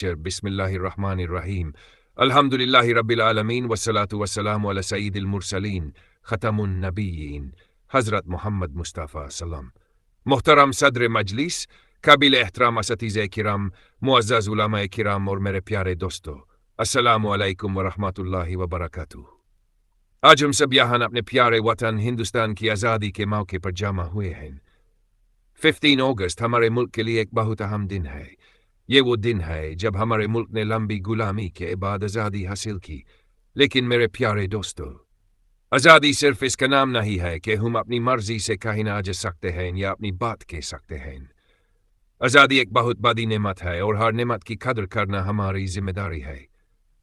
بسم اللہ الرحمن الرحیم الحمد للہ رب العالمین والصلاة والسلام علی سید المرسلین ختم النبیین حضرت محمد مصطفیٰ سلام۔ محترم صدر مجلس، قابل احترام اساتذہ کرام، معزز علماء کرام اور میرے پیارے دوستو، السلام علیکم ورحمۃ اللہ وبرکاتہ۔ آج ہم سب یہاں اپنے پیارے وطن ہندوستان کی آزادی کے موقع پر جمع ہوئے ہیں۔ 15 اگست ہمارے ملک کے لیے ایک بہت اہم دن ہے۔ یہ وہ دن ہے جب ہمارے ملک نے لمبی غلامی کے بعد آزادی حاصل کی۔ لیکن میرے پیارے دوستو، آزادی صرف اس کا نام نہیں ہے کہ ہم اپنی مرضی سے کہیں نہ جا سکتے ہیں یا اپنی بات کہہ سکتے ہیں۔ آزادی ایک بہت بڑی نعمت ہے اور ہر نعمت کی قدر کرنا ہماری ذمہ داری ہے۔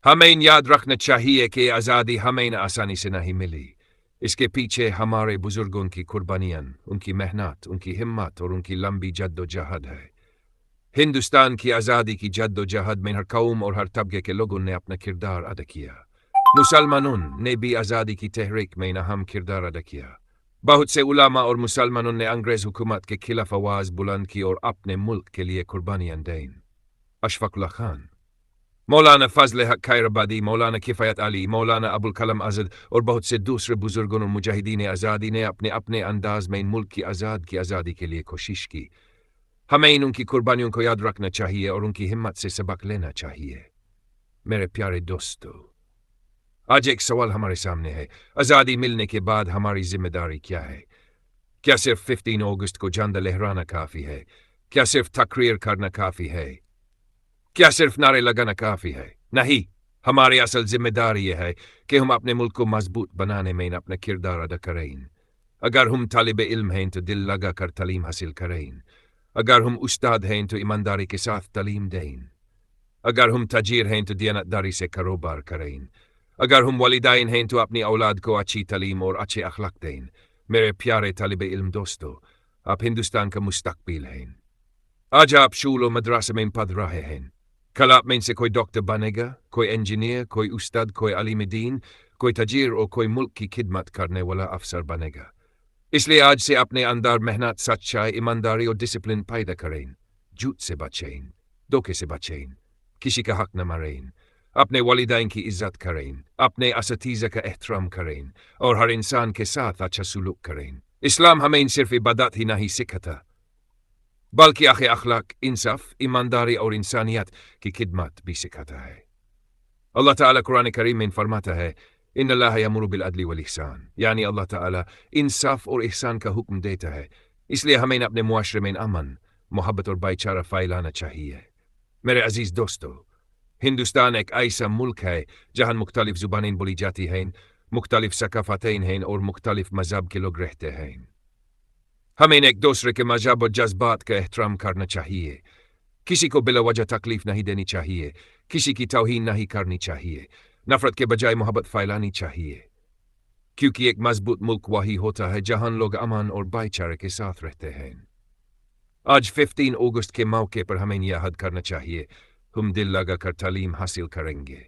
ہمیں یاد رکھنا چاہیے کہ آزادی ہمیں آسانی سے نہیں ملی۔ اس کے پیچھے ہمارے بزرگوں کی قربانیاں، ان کی محنت، ان کی ہمت اور ان کی لمبی جد و جہد ہے۔ ہندوستان کی آزادی کی جد و جہد میں ہر قوم اور ہر طبقے کے لوگوں نے اپنا کردار ادا کیا۔ مسلمانوں نے بھی آزادی کی تحریک میں اہم کردار ادا کیا۔ بہت سے علماء اور مسلمانوں نے انگریز حکومت کے خلاف آواز بلند کی اور اپنے ملک کے لیے قربانیاں دیں۔ اشفاق اللہ خان، مولانا فضل حق خیرآبادی، مولانا کفایت علی، مولانا ابوالکلام آزاد اور بہت سے دوسرے بزرگوں اور مجاہدین آزادی نے اپنے انداز میں ملک کی آزادی کے لیے کوشش کی۔ ہمیں ان کی قربانیوں کو یاد رکھنا چاہیے اور ان کی ہمت سے سبق لینا چاہیے۔ میرے پیارے دوستو، آج ایک سوال ہمارے سامنے ہے، آزادی ملنے کے بعد ہماری ذمہ داری کیا ہے؟ کیا صرف 15 اگست کو جھنڈا لہرانا کافی ہے؟ کیا صرف تقریر کرنا کافی ہے؟ کیا صرف نعرے لگانا کافی ہے؟ نہیں، ہماری اصل ذمہ داری یہ ہے کہ ہم اپنے ملک کو مضبوط بنانے میں اپنا کردار ادا کریں۔ اگر ہم طالب علم ہیں تو دل لگا کر تعلیم حاصل کریں۔ اگر ہم استاد ہیں تو ایمانداری کے ساتھ تعلیم دیں۔ اگر ہم تاجر ہیں تو دیانتداری سے کاروبار کریں۔ اگر ہم والدین ہیں تو اپنی اولاد کو اچھی تعلیم اور اچھے اخلاق دیں۔ میرے پیارے طالب علم دوستو، آپ ہندوستان کا مستقبل ہیں۔ آج آپ اسکول و مدرسے میں پڑھ رہے ہیں۔ کل آپ میں سے کوئی ڈاکٹر بنے گا، کوئی انجینئر، کوئی استاد، کوئی عالم دین، کوئی تاجر اور کوئی ملک کی خدمت کرنے والا افسر بنے گا۔ اس لیے آج سے اپنے اندر محنت، سچائی، ایمانداری اور ڈسپلن پیدا کریں۔ جھوٹ سے بچیں، دھوکے سے بچیں، کسی کا حق نہ ماریں، اپنے والدین کی عزت کریں، اپنے اساتذہ کا احترام کریں اور ہر انسان کے ساتھ اچھا سلوک کریں۔ اسلام ہمیں صرف عبادت ہی نہیں سکھاتا بلکہ اخلاق، انصاف، ایمانداری اور انسانیت کی خدمت بھی سکھاتا ہے۔ اللہ تعالیٰ قرآن کریم میں فرماتا ہے، ان اللہ یامر بالعدل والاحسان، یعنی اللہ تعالیٰ انصاف اور احسان کا حکم دیتا ہے۔ اس لیے ہمیں اپنے معاشرے میں امن، محبت اور بھائی چارہ پھیلانا چاہیے۔ میرے عزیز دوستو، ہندوستان ایک ایسا ملک ہے جہاں مختلف زبانیں بولی جاتی ہیں، مختلف ثقافتیں ہیں اور مختلف مذہب کے لوگ رہتے ہیں۔ ہمیں ایک دوسرے کے مذہب اور جذبات کا احترام کرنا چاہیے۔ کسی کو بلا وجہ تکلیف نہیں دینی چاہیے، کسی کی توہین نہیں کرنی چاہیے، نفرت کے بجائے محبت پھیلانی چاہیے، کیونکہ ایک مضبوط ملک وہی ہوتا ہے جہاں لوگ امن اور بھائی چارے کے ساتھ رہتے ہیں۔ آج 15 اگست کے موقع پر ہمیں یہ عہد کرنا چاہیے، ہم دل لگا کر تعلیم حاصل کریں گے،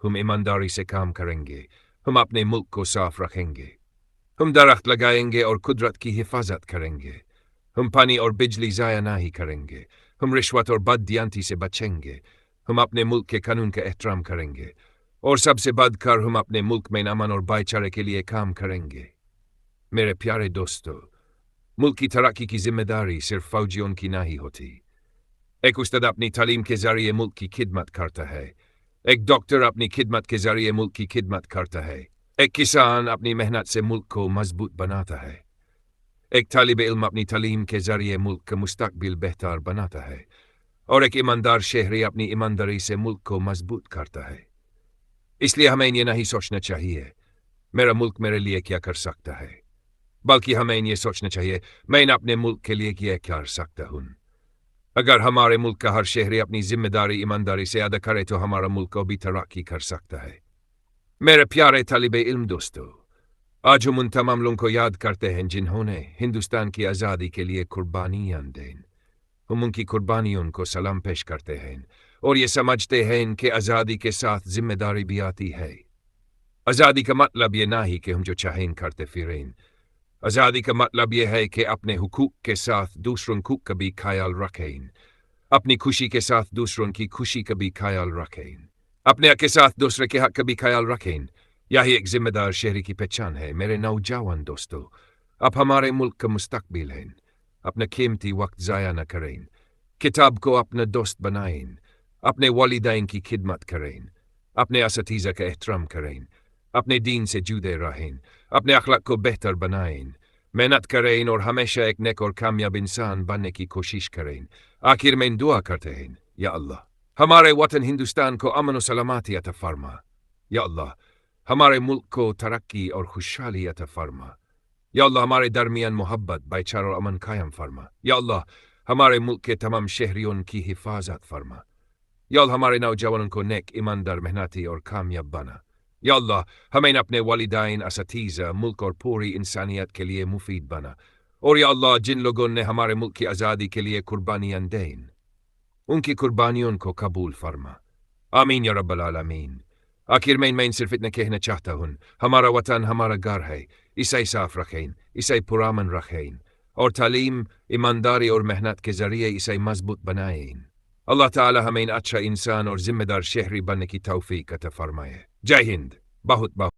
ہم ایمانداری سے کام کریں گے، ہم اپنے ملک کو صاف رکھیں گے، ہم درخت لگائیں گے اور قدرت کی حفاظت کریں گے، ہم پانی اور بجلی ضائع نہیں کریں گے، ہم رشوت اور بددیانتی سے بچیں گے، ہم اپنے ملک کے قانون کا احترام کریں گے اور سب سے بڑھ کر ہم اپنے ملک میں امن اور بھائی چارے کے لیے کام کریں گے۔ میرے پیارے دوستو، ملک کی ترقی کی ذمہ داری صرف فوجیوں کی نہیں ہوتی۔ ایک استاد اپنی تعلیم کے ذریعے ملک کی خدمت کرتا ہے، ایک ڈاکٹر اپنی خدمت کے ذریعے ملک کی خدمت کرتا ہے، ایک کسان اپنی محنت سے ملک کو مضبوط بناتا ہے، ایک طالب علم اپنی تعلیم کے ذریعے ملک کا مستقبل بہتر بناتا ہے، اور ایک ایماندار شہری اپنی ایمانداری سے ملک کو مضبوط کرتا ہے۔ اس لیے ہمیں یہ نہیں سوچنا چاہیے میرا ملک میرے لیے کیا کر سکتا ہے، بلکہ ہمیں یہ سوچنا چاہیے میں اپنے ملک کے لیے کیا کر سکتا ہوں۔ اگر ہمارے ملک کا ہر شہری اپنی ذمہ داری ایمانداری سے ادا کرے تو ہمارا ملک کو بھی ترقی کر سکتا ہے۔ میرے پیارے طالب علم دوستو، آج ہم ان تمام لوگوں کو یاد کرتے ہیں جنہوں نے ہندوستان کی آزادی کے لیے قربانیاں دیں۔ ہم ان کی قربانیوں کو سلام پیش کرتے ہیں اور یہ سمجھتے ہیں کہ آزادی کے ساتھ ذمہ داری بھی آتی ہے۔ آزادی کا مطلب یہ نہیں کہ ہم جو چاہیں کرتے پھریں۔ آزادی کا مطلب یہ ہے کہ اپنے حقوق کے ساتھ دوسروں حقوق کا بھی خیال رکھیں، اپنی خوشی کے ساتھ دوسروں کی خوشی کا بھی خیال رکھیں، اپنے حق کے ساتھ دوسرے کے حق کا بھی خیال رکھیں۔ یہی ایک ذمہ دار شہری کی پہچان ہے۔ میرے نوجوان دوستو، آپ ہمارے ملک کا مستقبل ہیں، اپنا قیمتی وقت ضائع نہ کریں، کتاب کو اپنا دوست بنائیں، اپنے والدین کی خدمت کریں، اپنے اساتذہ کا احترام کریں، اپنے دین سے جڑے رہیں، اپنے اخلاق کو بہتر بنائیں، محنت کریں اور ہمیشہ ایک نیک اور کامیاب انسان بننے کی کوشش کریں۔ آخر میں دعا کرتے ہیں، یا اللہ ہمارے وطن ہندوستان کو امن و سلامتی عطا فرما، یا اللہ ہمارے ملک کو ترقی اور خوشحالی عطا فرما، یا اللہ ہمارے درمیان محبت، بھائی چارہ اور امن قائم فرما، یا اللہ ہمارے ملک کے تمام شہریوں کی حفاظت فرما، یا اللہ ہمارے نوجوانوں کو نیک، ایماندار، محنتی اور کامیاب بنا، یا اللہ ہمیں اپنے والدین، اساتذہ، ملک اور پوری انسانیت کے لیے مفید بنا، اور یا اللہ جن لوگوں نے ہمارے ملک کی آزادی کے لیے قربانیاں دیں ان کی قربانیوں کو قبول فرما، آمین یا رب العالمین۔ آخر میں صرف اتنا کہنا چاہتا ہوں، ہمارا وطن ہمارا گھر ہے، اسے صاف رکھیں، اسے پرامن رکھیں، اور تعلیم، ایمانداری اور محنت کے ذریعے اسے مضبوط بنائیں۔ اللہ تعالی ہمیں اچھا انسان اور ذمہ دار شہری بننے کی توفیق عطا فرمائے۔ جے ہند، بہت بہت